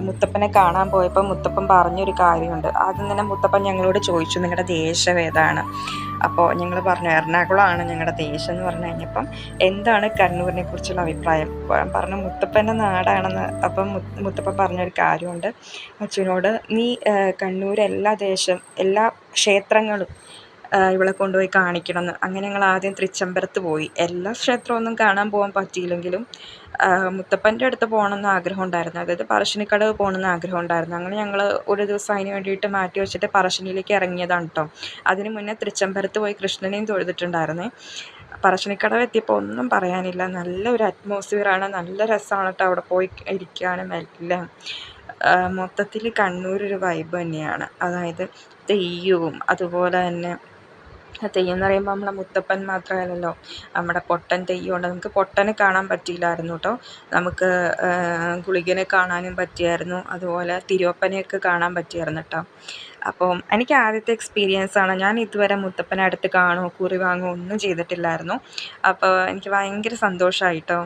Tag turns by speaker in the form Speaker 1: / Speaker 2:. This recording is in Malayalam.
Speaker 1: മുത്തപ്പനെ കാണാൻ പോയപ്പോൾ മുത്തപ്പൻ പറഞ്ഞൊരു കാര്യമുണ്ട്. ആദ്യം തന്നെ മുത്തപ്പൻ ഞങ്ങളോട് ചോദിച്ചു, നിങ്ങളുടെ ദേശം ഏതാണ്? അപ്പോൾ ഞങ്ങൾ പറഞ്ഞു എറണാകുളമാണ് ഞങ്ങളുടെ ദേശം എന്ന് പറഞ്ഞു കഴിഞ്ഞപ്പം എന്താണ് കണ്ണൂരിനെ കുറിച്ചുള്ള അഭിപ്രായം പറഞ്ഞു, മുത്തപ്പൻ്റെ നാടാണെന്ന്. അപ്പം മുത്തപ്പൻ പറഞ്ഞൊരു കാര്യമുണ്ട് അച്ഛനോട്, നീ കണ്ണൂർ എല്ലാ ക്ഷേത്രങ്ങളും ഇവളെ കൊണ്ടുപോയി കാണിക്കണമെന്ന്. അങ്ങനെ ഞങ്ങൾ ആദ്യം തൃച്ചംബരത്ത് പോയി. എല്ലാ ക്ഷേത്രമൊന്നും കാണാൻ പോകാൻ പറ്റിയില്ലെങ്കിലും മുത്തപ്പൻ്റെ അടുത്ത് പോകണമെന്ന് ആഗ്രഹം ഉണ്ടായിരുന്നു, അതായത് പറശ്ശിനിക്കടവ് പോകണമെന്ന് ആഗ്രഹം ഉണ്ടായിരുന്നു. അങ്ങനെ ഞങ്ങൾ ഒരു ദിവസം അതിന് വേണ്ടിയിട്ട് മാറ്റി വെച്ചിട്ട് പറശ്ശിനിയിലേക്ക് ഇറങ്ങിയതാണ് കേട്ടോ. അതിന് മുന്നേ തൃച്ചംബരത്ത് പോയി കൃഷ്ണനെയും തൊഴുതിട്ടുണ്ടായിരുന്നേ. പറശ്ശിനിക്കടവ് എത്തിയപ്പോൾ ഒന്നും പറയാനില്ല, നല്ലൊരു അറ്റ്മോസ്ഫിയറാണ്, നല്ല രസമാണ് കേട്ടോ അവിടെ പോയി ഇരിക്കാനും എല്ലാം. മൊത്തത്തിൽ കണ്ണൂർ ഒരു വൈബ് തന്നെയാണ്. അതായത് തെയ്യവും അതുപോലെ തന്നെ തെയ്യം എന്ന് പറയുമ്പോൾ നമ്മളെ മുത്തപ്പൻ മാത്രമല്ലല്ലോ, നമ്മുടെ പൊട്ടൻ തെയ്യമുണ്ട്. നമുക്ക് പൊട്ടനെ കാണാൻ പറ്റിയില്ലായിരുന്നു കേട്ടോ, നമുക്ക് ഗുളികനെ കാണാനും പറ്റിയായിരുന്നു, അതുപോലെ തിരുവപ്പനെയൊക്കെ കാണാൻ പറ്റിയായിരുന്നു കേട്ടോ. അപ്പം എനിക്ക് ആദ്യത്തെ എക്സ്പീരിയൻസ് ആണ്. ഞാൻ ഇതുവരെ മുത്തപ്പനെ അടുത്ത് കാണുകയോ കുറി വാങ്ങുകയോ ഒന്നും ചെയ്തിട്ടില്ലായിരുന്നു. അപ്പോൾ എനിക്ക് ഭയങ്കര സന്തോഷമായി കേട്ടോ.